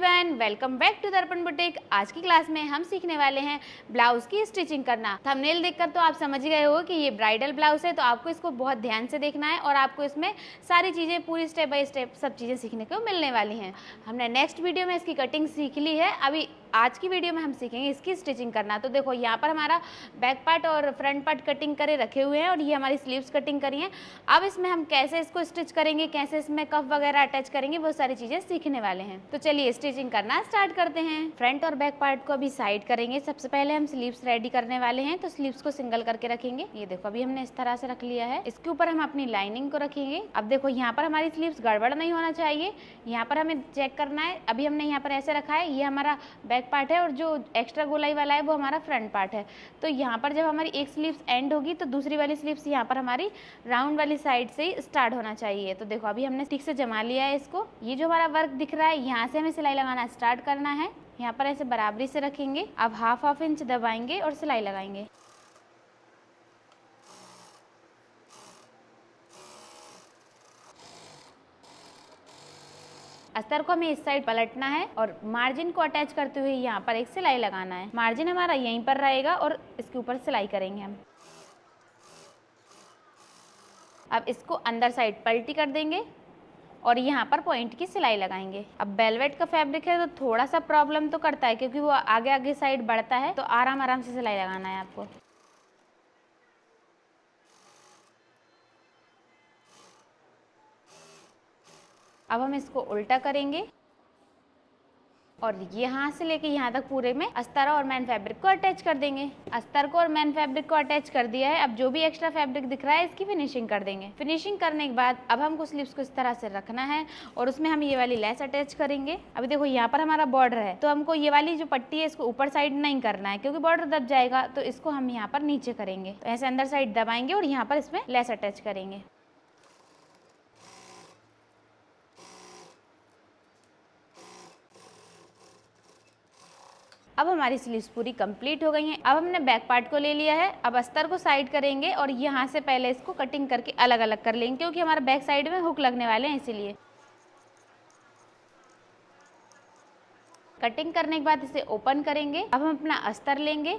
Everyone, welcome back to दर्पण boutique. आज की क्लास में हम सीखने वाले हैं ब्लाउज की स्टिचिंग करना। थंबनेल देखकर तो आप समझ गए हो कि ये ब्राइडल ब्लाउज है, तो आपको इसको बहुत ध्यान से देखना है और आपको इसमें सारी चीज़ें पूरी स्टेप बाय स्टेप सब चीज़ें सीखने को मिलने वाली हैं। हमने नेक्स्ट वीडियो में इसकी कटिंग सीख ली है, अभी आज की वीडियो में हम सीखेंगे इसकी स्टिचिंग करना। तो देखो यहाँ पर हमारा बैक पार्ट और फ्रंट पार्ट कटिंग करे रखे हुए हैं और ये हमारी स्लीव्स कटिंग करी हैं। अब इसमें हम कैसे इसको स्टिच करेंगे, कैसे इसमें कफ वगैरह अटैच करेंगे, वो सारी चीज़ें सीखने वाले हैं। तो चलिए स्टिचिंग करना स्टार्ट करते हैं। फ्रंट और बैक पार्ट को अभी साइड करेंगे। सबसे पहले हम स्लीव्स रेडी करने वाले हैं, तो स्लीव्स को सिंगल करके रखेंगे। ये देखो अभी हमने इस तरह से रख लिया है। इसके ऊपर हम अपनी लाइनिंग को रखेंगे। अब देखो यहाँ पर हमारी स्लीव्स गड़बड़ नहीं होना चाहिए, यहाँ पर हमें चेक करना है। अभी हमने यहाँ पर ऐसे रखा है, ये हमारा बैक पार्ट है और जो एक्स्ट्रा गोलाई वाला है वो हमारा फ्रंट पार्ट है। तो यहाँ पर जब हमारी एक स्लीव्स एंड होगी तो दूसरी वाली स्लीव्स यहाँ पर हमारी राउंड वाली साइड से ही स्टार्ट होना चाहिए। तो देखो अभी हमने ठीक से जमा लिया है इसको। ये जो हमारा वर्क दिख रहा है, यहाँ से हमें सिलाई लगाना स्टार्ट करना है। यहाँ पर ऐसे बराबरी से रखेंगे। अब हाफ इंच दबाएंगे और सिलाई लगाएंगे। अस्तर को हमें इस साइड पलटना है और मार्जिन को अटैच करते हुए यहाँ पर एक सिलाई लगाना है। मार्जिन हमारा यहीं पर रहेगा और इसके ऊपर सिलाई करेंगे हम। अब इसको अंदर साइड पलटी कर देंगे और यहाँ पर पॉइंट की सिलाई लगाएंगे। अब वेलवेट का फैब्रिक है तो थोड़ा सा प्रॉब्लम तो करता है, क्योंकि वो आगे आगे साइड बढ़ता है, तो आराम से सिलाई लगाना है आपको। अब हम इसको उल्टा करेंगे और यहाँ से लेके यहाँ तक पूरे में अस्तर और मैन फैब्रिक को अटैच कर देंगे। अस्तर को और मैन फैब्रिक को अटैच कर दिया है। अब जो भी एक्स्ट्रा फैब्रिक दिख रहा है इसकी फिनिशिंग कर देंगे। फिनिशिंग करने के बाद अब हमको स्लीव्स को इस तरह से रखना है और उसमें हम ये वाली लेस अटैच करेंगे। अभी देखो यहाँ पर हमारा बॉर्डर है, तो हमको ये वाली जो पट्टी है इसको ऊपर साइड नहीं करना है, क्योंकि बॉर्डर दब जाएगा। तो इसको हम यहाँ पर नीचे करेंगे, तो ऐसे अंदर साइड दबाएंगे और यहाँ पर इसमें लेस अटैच करेंगे। अब हमारी स्लीव्स पूरी कंप्लीट हो गई हैं। अब हमने बैक पार्ट को ले लिया है। अब अस्तर को साइड करेंगे और यहाँ से पहले इसको कटिंग करके अलग अलग कर लेंगे, क्योंकि हमारे बैक साइड में हुक लगने वाले हैं, इसीलिए। कटिंग करने के बाद इसे ओपन करेंगे। अब हम अपना अस्तर लेंगे,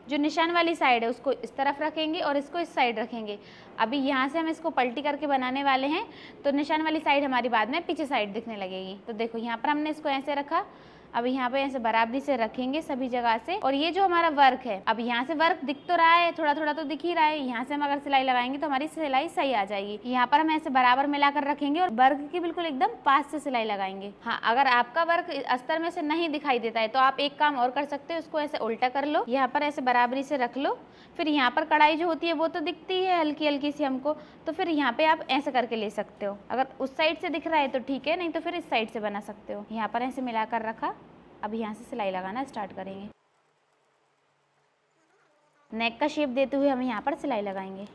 जो निशान वाली साइड है उसको इस तरफ रखेंगे और इसको इस साइड रखेंगे। अभी यहाँ से हम इसको पलटी करके बनाने वाले हैं, तो निशान वाली साइड हमारी बाद में पीछे साइड दिखने लगेगी। तो देखो यहाँ पर हमने इसको ऐसे रखा। अब यहाँ पे ऐसे बराबरी से रखेंगे सभी जगह से। और ये जो हमारा वर्क है, अब यहाँ से वर्क दिख तो रहा है, थोड़ा थोड़ा तो दिख ही रहा है। यहाँ से हम अगर सिलाई लगाएंगे तो हमारी सिलाई सही आ जाएगी। यहाँ पर हम ऐसे बराबर मिलाकर रखेंगे और वर्क की बिल्कुल एकदम पास से सिलाई लगाएंगे। हाँ, अगर आपका वर्क अस्तर में से नहीं दिखाई देता है तो आप एक काम और कर सकते हो, उसको ऐसे उल्टा कर लो, यहाँ पर ऐसे बराबरी से रख लो। फिर यहाँ पर कढ़ाई जो होती है वो तो दिखती है हल्की हल्की सी हमको, तो फिर यहाँ पे आप ऐसे करके ले सकते हो। अगर उस साइड से दिख रहा है तो ठीक है, नहीं तो फिर इस साइड से बना सकते हो। यहाँ पर ऐसे मिलाकर रखा। अब यहाँ से सिलाई लगाना स्टार्ट करेंगे। नेक का शेप देते हुए हम यहाँ पर सिलाई लगाएंगे।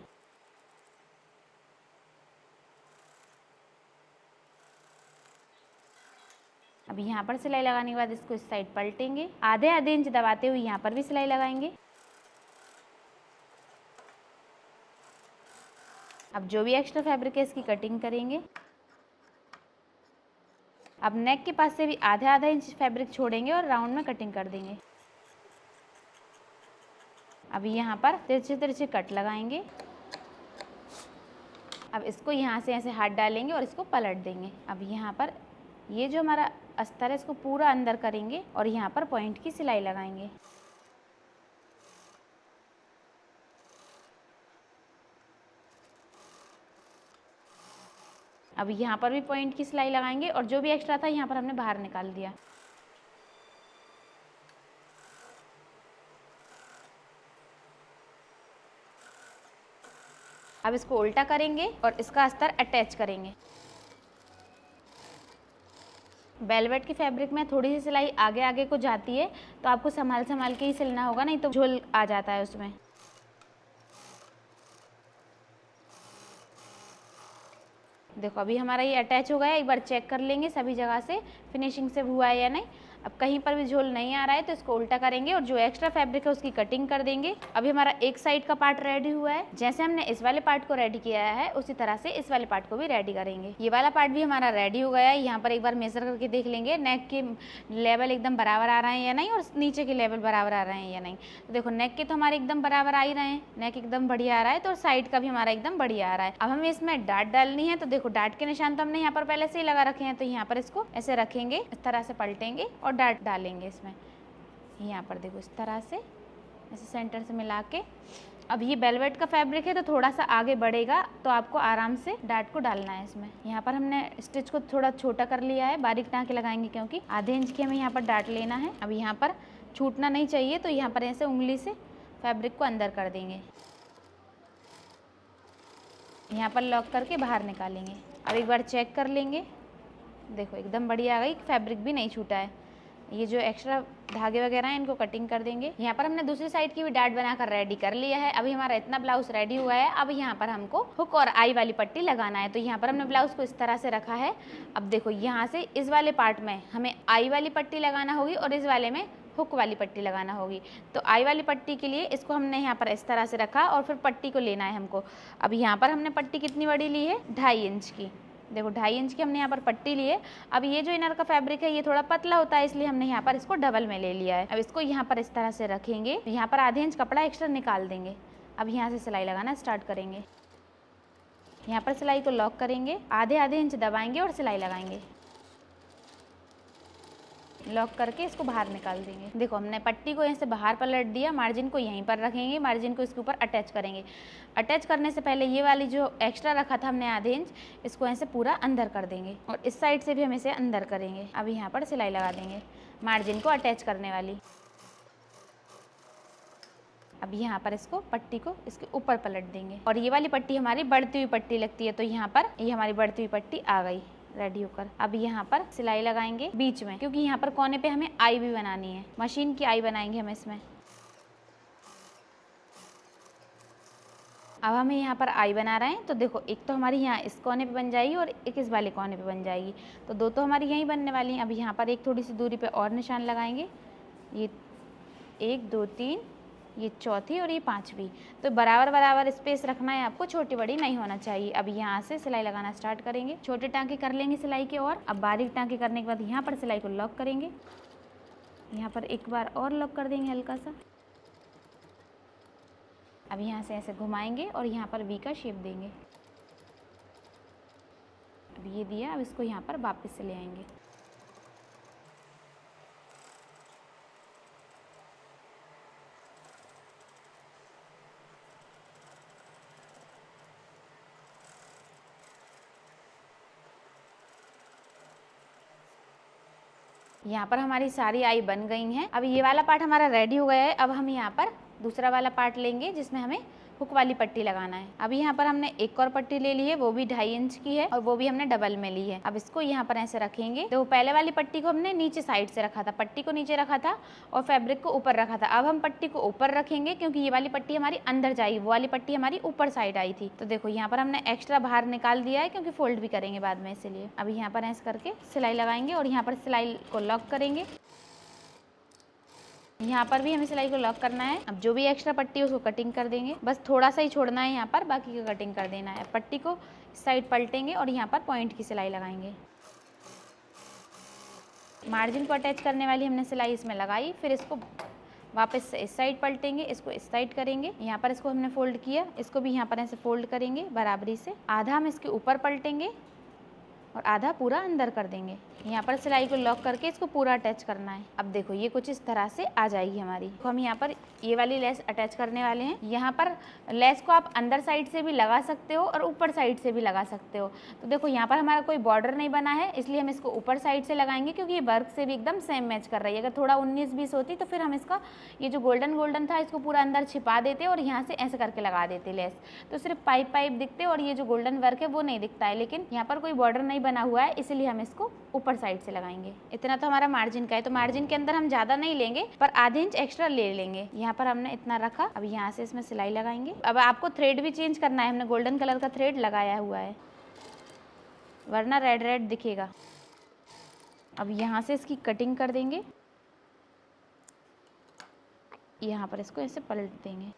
अब यहाँ पर सिलाई लगाने के बाद इसको इस साइड पलटेंगे। आधे इंच दबाते हुए यहाँ पर भी सिलाई लगाएंगे। अब जो भी एक्स्ट्रा फैब्रिक है इसकी कटिंग करेंगे। अब नेक के पास से भी आधा इंच फैब्रिक छोड़ेंगे और राउंड में कटिंग कर देंगे। अभी यहाँ पर तिरछे तिरछे कट लगाएंगे। अब इसको यहाँ से ऐसे हाथ डालेंगे और इसको पलट देंगे। अब यहाँ पर ये जो हमारा अस्तर है इसको पूरा अंदर करेंगे और यहाँ पर पॉइंट की सिलाई लगाएंगे। अब यहाँ पर भी पॉइंट की सिलाई लगाएंगे और जो भी एक्स्ट्रा था यहाँ पर हमने बाहर निकाल दिया। अब इसको उल्टा करेंगे और इसका अस्तर अटैच करेंगे। वेलवेट के फैब्रिक में थोड़ी सी सिलाई आगे आगे को जाती है, तो आपको संभाल के ही सिलना होगा, नहीं तो झोल आ जाता है उसमें। देखो अभी हमारा ये अटैच हो गया। एक बार चेक कर लेंगे सभी जगह से, फिनिशिंग से हुआ है या नहीं। अब कहीं पर भी झोल नहीं आ रहा है तो इसको उल्टा करेंगे और जो एक्स्ट्रा फैब्रिक है उसकी कटिंग कर देंगे। अभी हमारा एक साइड का पार्ट रेडी हुआ है। जैसे हमने इस वाले पार्ट को रेडी किया है उसी तरह से इस वाले पार्ट को भी रेडी करेंगे। ये वाला पार्ट भी हमारा रेडी हो गया है। यहाँ पर एक बार मेजर करके देख लेंगे नेक के लेवल एकदम बराबर आ रहे हैं या नहीं और नीचे के लेवल बराबर आ रहे हैं या नहीं। तो देखो नेक के तो हमारे एकदम बराबर आ ही रहे हैं, नेक एकदम बढ़िया आ रहा है, तो साइड का भी हमारा एकदम बढ़िया आ रहा है। अब हमें इसमें डाट डालनी है, तो देखो डाट के निशान तो हमने यहाँ पर पहले से ही लगा रखे हैं, तो यहाँ पर इसको ऐसे रखेंगे, इस तरह से पलटेंगे और डाट डालेंगे इसमें। यहाँ पर देखो इस तरह से ऐसे सेंटर से मिला के। अब ये वेलवेट का फैब्रिक है तो थोड़ा सा आगे बढ़ेगा, तो आपको आराम से डाट को डालना है इसमें। यहाँ पर हमने स्टिच को थोड़ा छोटा कर लिया है, बारीक टाँके लगाएंगे क्योंकि आधे इंच की हमें यहाँ पर डाट लेना है। अब यहाँ पर छूटना नहीं चाहिए, तो यहाँ पर ऐसे उंगली से फैब्रिक को अंदर कर देंगे, यहाँ पर लॉक करके बाहर निकालेंगे। अब एक बार चेक कर लेंगे, देखो एकदम बढ़िया आ गई, फैब्रिक भी नहीं छूटा है। ये जो एक्स्ट्रा धागे वगैरह हैं इनको कटिंग कर देंगे। यहाँ पर हमने दूसरी साइड की भी डाट बनाकर रेडी कर लिया है। अभी हमारा इतना ब्लाउज रेडी हुआ है। अब यहाँ पर हमको हुक और आई वाली पट्टी लगाना है, तो यहाँ पर हमने ब्लाउज को इस तरह से रखा है। अब देखो यहाँ से इस वाले पार्ट में हमें आई वाली पट्टी लगाना होगी और इस वाले में हुक वाली पट्टी लगाना होगी। तो आई वाली पट्टी के लिए इसको हमने यहाँ पर इस तरह से रखा और फिर पट्टी को लेना है हमको। अब यहाँ पर हमने पट्टी कितनी बड़ी ली है, 2.5 इंच की। देखो 2.5 इंच की हमने यहाँ पर पट्टी ली है। अब ये जो इनर का फैब्रिक है ये थोड़ा पतला होता है, इसलिए हमने यहाँ पर इसको डबल में ले लिया है। अब इसको यहाँ पर इस तरह से रखेंगे, यहाँ पर आधे इंच कपड़ा एक्स्ट्रा निकाल देंगे। अब यहाँ से सिलाई लगाना स्टार्ट करेंगे। यहाँ पर सिलाई को लॉक करेंगे, आधे आधे इंच दबाएंगे और सिलाई लगाएंगे। लॉक करके इसको बाहर निकाल देंगे। देखो हमने पट्टी को यहाँ से बाहर पलट दिया, मार्जिन को यहीं पर रखेंगे, मार्जिन को इसके ऊपर अटैच करेंगे। अटैच करने से पहले ये वाली जो एक्स्ट्रा रखा था हमने आधे इंच, इसको ऐसे पूरा अंदर कर देंगे और इस साइड से भी हम इसे अंदर करेंगे। अब यहाँ पर सिलाई लगा देंगे मार्जिन को अटैच करने वाली। अब यहाँ पर इसको पट्टी को इसके ऊपर पलट देंगे और ये वाली पट्टी हमारी बढ़ती हुई पट्टी लगती है, तो यहाँ पर ये हमारी बढ़ती हुई पट्टी आ गई रेडी होकर। अब यहाँ पर सिलाई लगाएंगे बीच में, क्योंकि यहाँ पर कोने पे हमें आई भी बनानी है, मशीन की आई बनाएंगे हम इसमें। अब हमें यहाँ पर आई बना रहे हैं, तो देखो एक तो हमारी यहाँ इस कोने पे बन जाएगी और एक इस वाले कोने पे बन जाएगी, तो दो तो हमारी यहीं बनने वाली हैं। अब यहाँ पर एक थोड़ी सी दूरी पे और निशान लगाएंगे, ये 1 2 3, ये चौथी और ये 5वीं। तो बराबर बराबर स्पेस रखना है आपको, छोटी बड़ी नहीं होना चाहिए। अब यहाँ से सिलाई लगाना स्टार्ट करेंगे, छोटे टाँके कर लेंगे सिलाई के। और अब बारीक टाँके करने के बाद यहाँ पर सिलाई को लॉक करेंगे, यहाँ पर एक बार और लॉक कर देंगे हल्का सा। अब यहाँ से ऐसे घुमाएंगे और यहाँ पर वी का शेप देंगे। अब ये दिया, अब इसको यहाँ पर वापस से ले आएंगे। यहाँ पर हमारी सारी आई बन गई हैं। अब ये वाला पार्ट हमारा रेडी हो गया है। अब हम यहाँ पर दूसरा वाला पार्ट लेंगे जिसमें हमें हुक वाली पट्टी लगाना है। अब यहाँ पर हमने एक और पट्टी ले ली है, वो भी 2.5 इंच की है और वो भी हमने डबल में ली है। अब इसको यहाँ पर ऐसे रखेंगे। तो पहले वाली पट्टी को हमने नीचे साइड से रखा था, पट्टी को नीचे रखा था और फैब्रिक को ऊपर रखा था। अब हम पट्टी को ऊपर रखेंगे क्योंकि ये वाली पट्टी हमारी अंदर जाएगी, वो वाली पट्टी हमारी ऊपर साइड आई थी। तो देखो यहाँ पर हमने एक्स्ट्रा बाहर निकाल दिया है क्योंकि फोल्ड भी करेंगे बाद में, इसलिए। अब यहाँ पर ऐसे करके सिलाई लगाएंगे और यहाँ पर सिलाई को लॉक करेंगे। यहाँ पर भी हमें सिलाई को लॉक करना है। अब जो भी एक्स्ट्रा पट्टी है उसको कटिंग कर देंगे, बस थोड़ा सा ही छोड़ना है यहाँ पर, बाकी का कटिंग कर देना है। पट्टी को इस साइड पलटेंगे और यहाँ पर पॉइंट की सिलाई लगाएंगे। मार्जिन को अटैच करने वाली हमने सिलाई इसमें लगाई, फिर इसको वापस से इस साइड पलटेंगे, इसको इस साइड करेंगे। यहाँ पर इसको हमने फोल्ड किया, इसको भी यहाँ पर ऐसे फोल्ड करेंगे बराबरी से। आधा हम इसके ऊपर पलटेंगे और आधा पूरा अंदर कर देंगे। यहाँ पर सिलाई को लॉक करके इसको पूरा अटैच करना है। अब देखो ये कुछ इस तरह से आ जाएगी हमारी। तो हम यहाँ पर ये वाली लेस अटैच करने वाले हैं। यहाँ पर लेस को आप अंदर साइड से भी लगा सकते हो और ऊपर साइड से भी लगा सकते हो। तो देखो यहाँ पर हमारा कोई बॉर्डर नहीं बना है, इसलिए हम इसको ऊपर साइड से लगाएंगे क्योंकि ये वर्क से भी एकदम सेम मैच कर रही है। अगर थोड़ा 19-20 होती तो फिर हम इसका ये जो गोल्डन था इसको पूरा अंदर छिपा देते और यहाँ से ऐसे करके लगा देते लेस, तो सिर्फ पाइप दिखते और ये जो गोल्डन वर्क है वो नहीं दिखता है। लेकिन यहाँ पर कोई बॉर्डर नहीं बना हुआ है, इसलिए हम इसको ऊपर साइड से लगाएंगे। इतना तो हमारा मार्जिन का है, तो मार्जिन के अंदर हम ज्यादा नहीं लेंगे पर आधे इंच एक्स्ट्रा ले लेंगे। यहाँ पर हमने इतना रखा। अब यहाँ से इसमें सिलाई लगाएंगे। अब आपको थ्रेड भी चेंज करना है, हमने गोल्डन कलर का थ्रेड लगाया हुआ है वरना रेड दिखेगा। अब यहाँ से इसकी कटिंग कर देंगे, यहाँ पर इसको ऐसे पलट देंगे,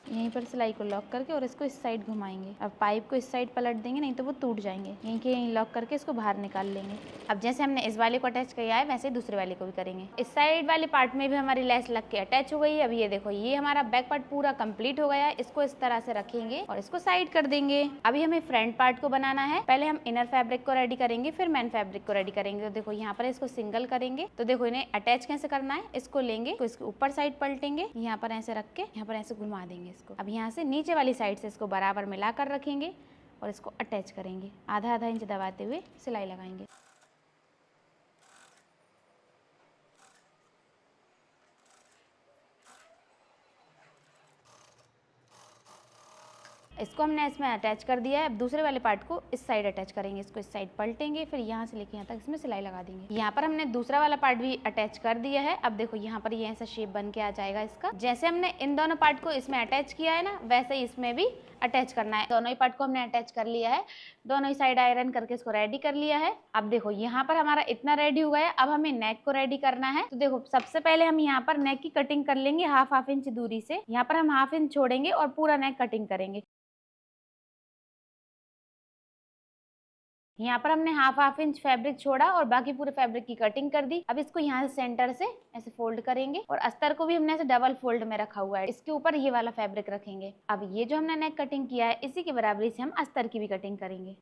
यहीं पर सिलाई को लॉक करके और इसको इस साइड घुमाएंगे। अब पाइप को इस साइड पलट देंगे, नहीं तो वो टूट जाएंगे। यहीं के यहीं लॉक करके इसको बाहर निकाल लेंगे। अब जैसे हमने इस वाले को अटैच किया है वैसे दूसरे वाले को भी करेंगे। इस साइड वाले पार्ट में भी हमारी लेस लग के अटैच हो गई है। अब ये देखो, ये हमारा बैक पार्ट पूरा कंप्लीट हो गया है। इसको इस तरह से रखेंगे और इसको साइड कर देंगे। अभी हमें फ्रंट पार्ट को बनाना है। पहले हम इनर फैब्रिक को रेडी करेंगे, फिर मेन फैब्रिक को रेडी करेंगे। तो देखो यहाँ पर इसको सिंगल करेंगे। तो देखो इन्हें अटैच कैसे करना है, इसको लेंगे तो इसके ऊपर साइड पलटेंगे, यहाँ पर ऐसे रख के यहाँ पर ऐसे घुमा देंगे इसको। अब यहाँ से नीचे वाली साइड से इसको बराबर मिलाकर रखेंगे और इसको अटैच करेंगे। आधा आधा इंच दबाते हुए सिलाई लगाएंगे। इसको हमने इसमें अटैच कर दिया है। अब दूसरे वाले पार्ट को इस साइड अटैच करेंगे। इसको इस साइड पलटेंगे, फिर यहाँ से लेके यहाँ तक इसमें सिलाई लगा देंगे। यहाँ पर हमने दूसरा वाला पार्ट भी अटैच कर दिया है। अब देखो यहाँ पर ये ऐसा शेप बन के आ जाएगा इसका। जैसे हमने इन दोनों पार्ट को इसमें अटैच किया है ना, वैसे ही इसमें भी अटैच करना है। दोनों ही पार्ट को हमने अटैच कर लिया है, दोनों ही साइड आयरन करके इसको रेडी कर लिया है। अब देखो यहाँ पर हमारा इतना रेडी हुआ है। अब हमें नेक को रेडी करना है। तो देखो सबसे पहले हम यहाँ पर नेक की कटिंग कर लेंगे हाफ इंच दूरी से। यहाँ पर हम हाफ इंच छोड़ेंगे और पूरा नेक कटिंग करेंगे। यहाँ पर हमने हाफ इंच फैब्रिक छोड़ा और बाकी पूरे फैब्रिक की कटिंग कर दी। अब इसको यहाँ से सेंटर से ऐसे फोल्ड करेंगे और अस्तर को भी हमने ऐसे डबल फोल्ड में रखा हुआ है। इसके ऊपर ये वाला फैब्रिक रखेंगे। अब ये जो हमने नेक कटिंग किया है, इसी की बराबरी से हम अस्तर की भी कटिंग करेंगे।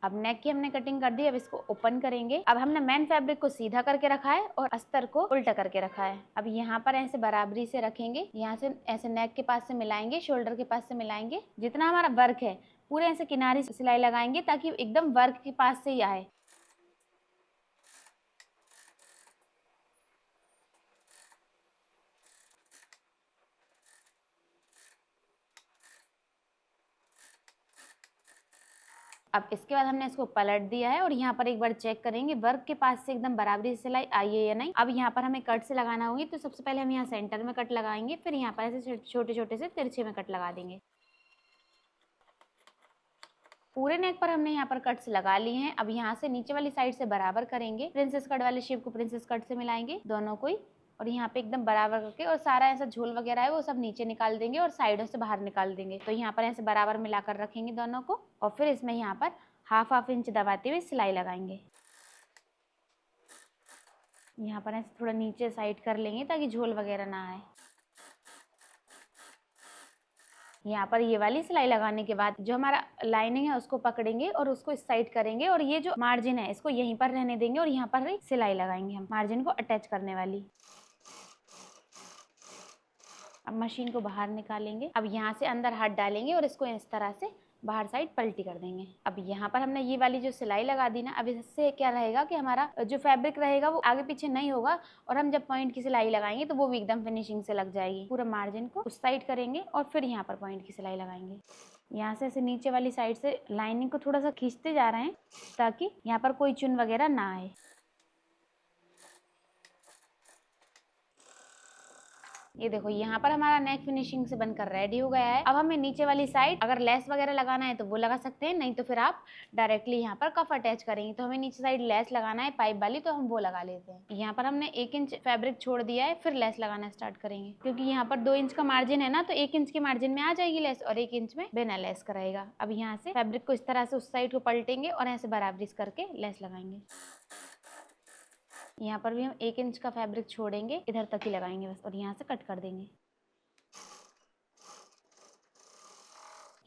अब नेक की हमने कटिंग कर दी। अब इसको ओपन करेंगे। अब हमने मेन फैब्रिक को सीधा करके रखा है और अस्तर को उल्टा करके रखा है। अब यहाँ पर ऐसे बराबरी से रखेंगे, यहाँ से ऐसे नेक के पास से मिलाएंगे, शोल्डर के पास से मिलाएंगे। जितना हमारा वर्क है पूरे ऐसे किनारे से सिलाई लगाएंगे ताकि एकदम वर्क के पास से ही आए। अब इसके बाद हमने इसको पलट दिया है और यहाँ पर एक बार चेक करेंगे वर्क के पास से एकदम बराबरी से सिलाई आई है या नहीं। अब यहाँ पर हमें कट से लगाना होगी। तो सबसे पहले हम यहाँ सेंटर में कट लगाएंगे, फिर यहाँ पर ऐसे छोटे छोटे से तिरछे में कट लगा देंगे। पूरे नेक पर हमने यहाँ पर कट्स लगा लिए हैं। अब यहाँ से नीचे वाली साइड से बराबर करेंगे। प्रिंसेस कट वाले शेप को प्रिंसेस कट से मिलाएंगे दोनों को ही, और यहाँ पे एकदम बराबर करके और सारा ऐसा झोल वगैरह है वो सब नीचे निकाल देंगे और साइडों से बाहर निकाल देंगे। तो यहाँ पर ऐसे बराबर मिलाकर रखेंगे दोनों को और फिर इसमें यहाँ पर हाफ इंच दबाते हुए सिलाई लगाएंगे। यहाँ पर ऐसे थोड़ा नीचे साइड कर लेंगे ताकि झोल वगैरह ना आए। यहाँ पर ये वाली सिलाई लगाने के बाद जो हमारा लाइनिंग है उसको पकड़ेंगे और उसको इस साइड करेंगे और ये जो मार्जिन है इसको यहीं पर रहने देंगे और यहाँ पर ही सिलाई लगाएंगे हम मार्जिन को अटैच करने वाली। अब मशीन को बाहर निकालेंगे। अब यहाँ से अंदर हाथ डालेंगे और इसको इस तरह से बाहर साइड पलटी कर देंगे। अब यहाँ पर हमने ये वाली जो सिलाई लगा दी ना, अब इससे क्या रहेगा कि हमारा जो फैब्रिक रहेगा वो आगे पीछे नहीं होगा और हम जब पॉइंट की सिलाई लगाएंगे तो वो भी एकदम फिनिशिंग से लग जाएगी। पूरा मार्जिन को उस साइड करेंगे और फिर यहाँ पर पॉइंट की सिलाई लगाएंगे। यहाँ से ऐसे नीचे वाली साइड से लाइनिंग को थोड़ा सा खींचते जा रहे हैं ताकि यहाँ पर कोई चुन वगैरह ना आए। ये देखो यहाँ पर हमारा नेक फिनिशिंग से बनकर रेडी हो गया है। अब हमें नीचे वाली साइड अगर लेस वगैरह लगाना है तो वो लगा सकते हैं, नहीं तो फिर आप डायरेक्टली यहाँ पर कफ अटैच करेंगे। तो हमें नीचे साइड लेस लगाना है पाइप वाली, तो हम वो लगा लेते हैं। यहाँ पर हमने 1 इंच फैब्रिक छोड़ दिया है, फिर लेस लगाना स्टार्ट करेंगे क्योंकि यहाँ पर 2 इंच का मार्जिन है ना, तो 1 इंच के मार्जिन में आ जाएगी लेस और 1 इंच में बिना लेस का रहेगा। अब यहाँ से फैब्रिक को इस तरह से उस साइड को पलटेंगे और ऐसे बराबरी करके लेस लगाएंगे। यहाँ पर भी हम 1 इंच का फैब्रिक छोड़ेंगे, इधर तक ही लगाएंगे बस और यहाँ से कट कर देंगे।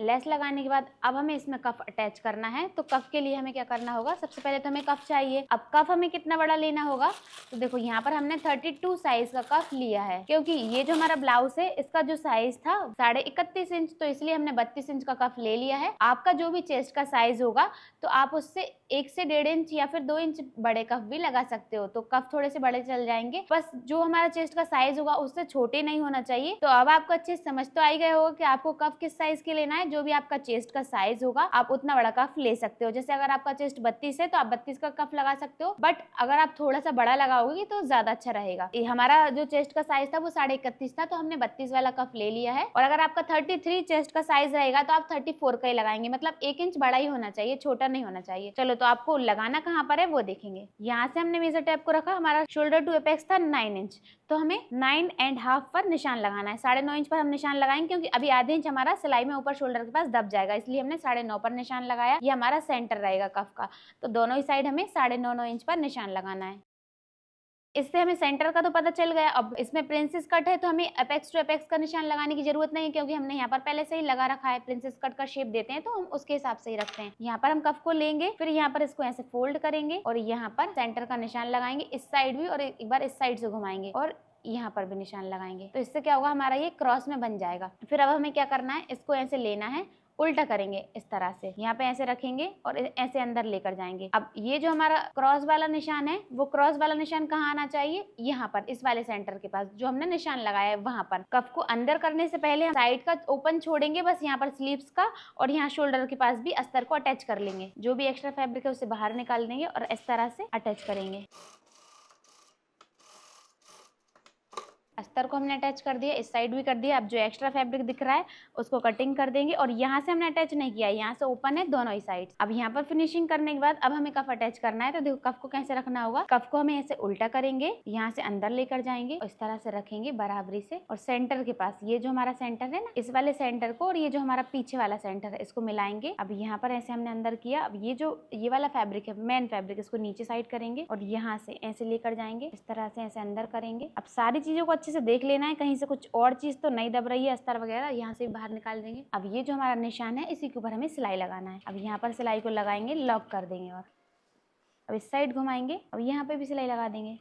लेस लगाने के बाद अब हमें इसमें कफ अटैच करना है। तो कफ के लिए हमें क्या करना होगा, सबसे पहले तो हमें कफ चाहिए। अब कफ हमें कितना बड़ा लेना होगा, तो देखो यहाँ पर हमने 32 साइज का कफ लिया है क्योंकि ये जो हमारा ब्लाउज है इसका जो साइज था 31.5 इंच, तो इसलिए हमने 32 इंच का कफ ले लिया है। आपका जो भी चेस्ट का साइज होगा तो आप उससे 1 से 1.5 इंच या फिर 2 इंच बड़े कफ भी लगा सकते हो। तो कफ थोड़े से बड़े चल जाएंगे, बस जो हमारा चेस्ट का साइज होगा उससे छोटे नहीं होना चाहिए। तो अब आपको अच्छे समझ तो आई गए होगा कि आपको कफ किस साइज के लेना है। जो भी आपका चेस्ट का साइज होगा आप उतना बड़ा कफ ले सकते हो। जैसे अगर आपका चेस्ट 32 है तो आप 32 का कफ लगा सकते हो, बट अगर आप थोड़ा सा बड़ा लगाओगे तो ज्यादा अच्छा रहेगा। हमारा जो चेस्ट का साइज था वो 31.5 था, तो हमने 32 वाला कफ ले लिया है। और अगर आपका 33 चेस्ट का साइज रहेगा तो आप 34 का ही लगाएंगे, मतलब 1 इंच बड़ा ही होना चाहिए, छोटा नहीं होना चाहिए। चलो तो आपको लगाना कहाँ पर है वो देखेंगे। यहाँ से हमने मेजर टेप को रखा, हमारा शोल्डर टू एपेक्स था 9 इंच, तो हमें 9.5 पर निशान लगाना है। 9.5 इंच पर हम निशान लगाएंगे, क्योंकि अभी आधे इंच हमारा सिलाई में ऊपर शोल्डर के पास दब जाएगा, इसलिए हमने 9.5 पर निशान लगाया। ये हमारा सेंटर रहेगा कफ का, तो दोनों ही साइड हमें 9.5 इंच पर निशान लगाना है। इससे हमें सेंटर का तो पता चल गया। अब इसमें प्रिंसेस कट है तो हमें अपेक्स टू अपेक्स का निशान लगाने की जरूरत नहीं है, क्योंकि हमने यहाँ पर पहले से ही लगा रखा है। प्रिंसेस कट का शेप देते हैं तो हम उसके हिसाब से ही रखते हैं। यहाँ पर हम कफ को लेंगे, फिर यहाँ पर इसको ऐसे फोल्ड करेंगे और यहाँ पर सेंटर का निशान लगाएंगे, इस साइड भी और एक बार इस साइड से घुमाएंगे और यहाँ पर भी निशान लगाएंगे। तो इससे क्या होगा, हमारा ये क्रॉस में बन जाएगा। फिर अब हमें क्या करना है, इसको ऐसे लेना है, उल्टा करेंगे इस तरह से, यहाँ पे ऐसे रखेंगे और ऐसे अंदर लेकर जाएंगे। अब ये जो हमारा क्रॉस वाला निशान है, वो क्रॉस वाला निशान कहाँ आना चाहिए, यहाँ पर इस वाले सेंटर के पास जो हमने निशान लगाया है वहां पर। कफ को अंदर करने से पहले हम साइड का ओपन छोड़ेंगे, बस यहाँ पर स्लीव्स का, और यहाँ शोल्डर के पास भी अस्तर को अटैच कर लेंगे। जो भी एक्स्ट्रा फैब्रिक है उसे बाहर निकाल देंगे और इस तरह से अटैच करेंगे। अस्तर को हमने अटैच कर दिया, इस साइड भी कर दिया। अब जो एक्स्ट्रा फैब्रिक दिख रहा है उसको कटिंग कर देंगे, और यहाँ से हमने अटैच नहीं किया, यहाँ से ओपन है दोनों ही साइड। अब यहाँ पर फिनिशिंग करने के बाद अब हमें कफ अटैच करना है। तो देखो कफ को कैसे रखना होगा, कफ को हमें ऐसे उल्टा करेंगे, यहाँ से अंदर लेकर जाएंगे और इस तरह से रखेंगे बराबरी से, और सेंटर के पास ये जो हमारा सेंटर है ना, इस वाले सेंटर को और ये जो हमारा पीछे वाला सेंटर है इसको मिलाएंगे। अब यहाँ पर ऐसे हमने अंदर किया। अब ये जो ये वाला फैब्रिक है, मेन फैब्रिक, इसको नीचे साइड करेंगे और यहाँ से ऐसे लेकर जाएंगे, इस तरह से ऐसे अंदर करेंगे। अब सारी चीजों को अच्छे से देख लेना है, कहीं से कुछ और चीज तो नहीं दब रही है, अस्तर वगैरह, यहाँ से बाहर निकाल देंगे। अब ये जो हमारा निशान है इसी के ऊपर हमें सिलाई लगाना है। अब यहाँ पर सिलाई को लगाएंगे, लॉक कर देंगे और अब इस साइड घुमाएंगे, अब यहाँ पे भी सिलाई लगा देंगे।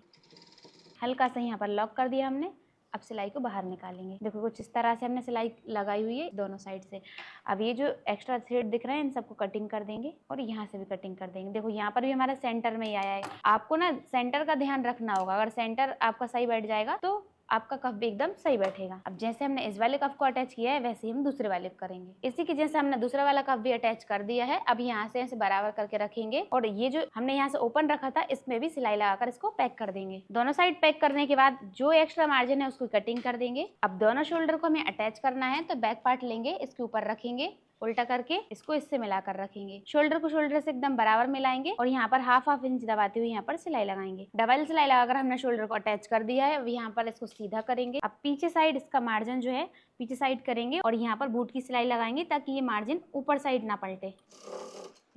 हल्का सा यहाँ पर लॉक कर दिया हमने। अब सिलाई को बाहर निकालेंगे। देखो कुछ इस तरह से हमने सिलाई लगाई हुई है दोनों साइड से। अब ये जो एक्स्ट्रा थ्रेड दिख रहे हैं इन सबको कटिंग कर देंगे और यहाँ से भी कटिंग कर देंगे। देखो यहाँ पर भी हमारा सेंटर में ही आया है। आपको ना सेंटर का ध्यान रखना होगा, अगर सेंटर आपका सही बैठ जाएगा तो आपका कफ भी एकदम सही बैठेगा। अब जैसे हमने इस वाले कफ को अटैच किया है वैसे ही हम दूसरे वाले को करेंगे। इसी की जैसे हमने दूसरा वाला कफ भी अटैच कर दिया है। अब यहाँ से ऐसे बराबर करके रखेंगे और ये जो हमने यहाँ से ओपन रखा था इसमें भी सिलाई लगाकर इसको पैक कर देंगे। दोनों साइड पैक करने के बाद जो एक्स्ट्रा मार्जिन है उसको कटिंग कर देंगे। अब दोनों शोल्डर को हमें अटैच करना है, तो बैक पार्ट लेंगे, इसके ऊपर रखेंगे, उल्टा करके इसको इससे मिलाकर रखेंगे। शोल्डर को शोल्डर से एकदम बराबर मिलाएंगे और यहाँ पर हाफ इंच दबाते हुए यहाँ पर सिलाई लगाएंगे। डबल सिलाई लगाकर हमने शोल्डर को अटैच कर दिया है। अब यहाँ पर इसको सीधा करेंगे। अब पीछे साइड इसका मार्जिन जो है पीछे साइड करेंगे और यहाँ पर बूट की सिलाई लगाएंगे ताकि ये मार्जिन ऊपर साइड ना पलटे।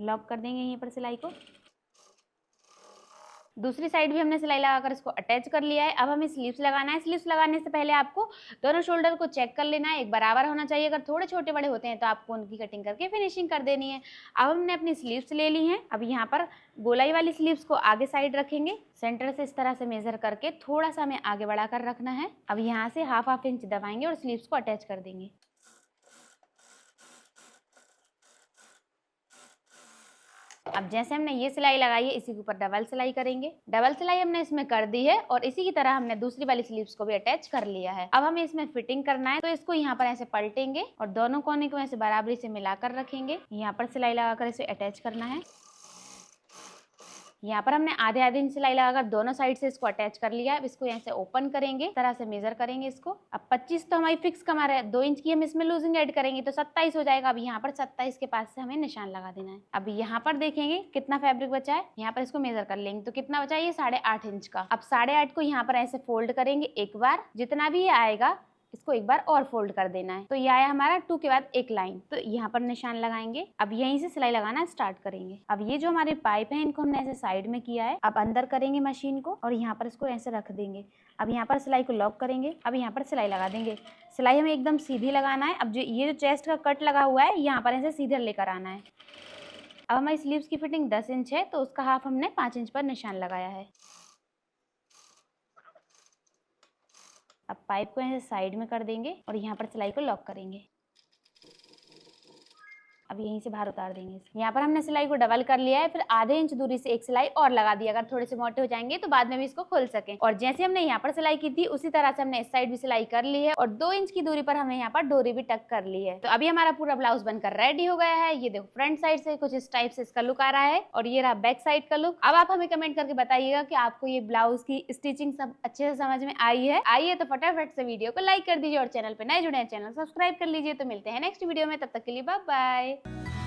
लॉक कर देंगे यहीं पर सिलाई को। दूसरी साइड भी हमने सिलाई लगाकर इसको अटैच कर लिया है। अब हमें स्लीव्स लगाना है। स्लीव्स लगाने से पहले आपको दोनों शोल्डर को चेक कर लेना है, एक बराबर होना चाहिए। अगर थोड़े छोटे बड़े होते हैं तो आपको उनकी कटिंग करके फिनिशिंग कर देनी है। अब हमने अपनी स्लीव्स ले ली हैं। अब यहाँ पर गोलाई वाली स्लीव्स को आगे साइड रखेंगे, सेंटर से इस तरह से मेजर करके थोड़ा सा हमें आगे बढ़ाकर रखना है। अब यहाँ से हाफ इंच दबाएंगे और स्लीव्स को अटैच कर देंगे। अब जैसे हमने ये सिलाई लगाई है इसी के ऊपर डबल सिलाई करेंगे। डबल सिलाई हमने इसमें कर दी है और इसी की तरह हमने दूसरी वाली स्लीव्स को भी अटैच कर लिया है। अब हमें इसमें फिटिंग करना है, तो इसको यहाँ पर ऐसे पलटेंगे और दोनों कोने को ऐसे बराबरी से मिलाकर रखेंगे। यहाँ पर सिलाई लगाकर इसे अटैच करना है। यहाँ पर हमने आधे इंच सिलाई लगाकर दोनों साइड से इसको अटैच कर लिया है। अब इसको यहाँ से ओपन करेंगे, तरह से मेजर करेंगे इसको। अब 25 तो हमारी फिक्स कमर है, 2 इंच की हम इसमें लूजिंग ऐड करेंगे तो 27 हो जाएगा। अब यहाँ पर 27 के पास से हमें निशान लगा देना है। अब यहाँ पर देखेंगे कितना फैब्रिक बचा है, यहाँ पर इसको मेजर कर लेंगे तो कितना बचा है, ये 8.5 इंच का। अब 8.5 को यहाँ पर ऐसे फोल्ड करेंगे एक बार, जितना भी ये आएगा इसको एक बार और फोल्ड कर देना है। तो ये आया हमारा 2 के बाद एक लाइन, तो यहाँ पर निशान लगाएंगे। अब यहीं से सिलाई लगाना स्टार्ट करेंगे। अब ये जो हमारे पाइप है इनको हमने ऐसे साइड में किया है। अब अंदर करेंगे मशीन को और यहाँ पर इसको ऐसे रख देंगे। अब यहाँ पर सिलाई को लॉक करेंगे। अब यहाँ पर सिलाई लगा देंगे। सिलाई हमें एकदम सीधी लगाना है। अब जो ये जो चेस्ट का कट लगा हुआ है यहाँ पर ऐसे सीधे लेकर आना है। अब हमारी स्लीव्स की फिटिंग 10 इंच है तो उसका हाफ हमने 5 इंच पर निशान लगाया है। अब पाइप को ऐसे साइड में कर देंगे और यहाँ पर सिलाई को लॉक करेंगे। अब यहीं से बाहर उतार देंगे। यहाँ पर हमने सिलाई को डबल कर लिया है, फिर आधे इंच दूरी से एक सिलाई और लगा दी, अगर थोड़े से मोटे हो जाएंगे तो बाद में भी इसको खोल सके। और जैसे हमने यहाँ पर सिलाई की थी उसी तरह से हमने इस साइड भी सिलाई कर ली है और 2 इंच की दूरी पर हमने यहाँ पर डोरी भी टक कर ली है। तो अभी हमारा पूरा ब्लाउज बनकर रेडी हो गया है। ये देखो फ्रंट साइड से कुछ इस टाइप से इसका लुक आ रहा है और ये रहा बैक साइड का लुक। अब आप हमें कमेंट करके बताइएगा कि आपको ये ब्लाउज की स्टिचिंग सब अच्छे से समझ में आई है। आइए तो फटाफट से वीडियो को लाइक कर दीजिए और चैनल पे नए जुड़े हैं चैनल सब्सक्राइब कर लीजिए। तो मिलते हैं नेक्स्ट वीडियो में, तब तक के लिए बाय बाय।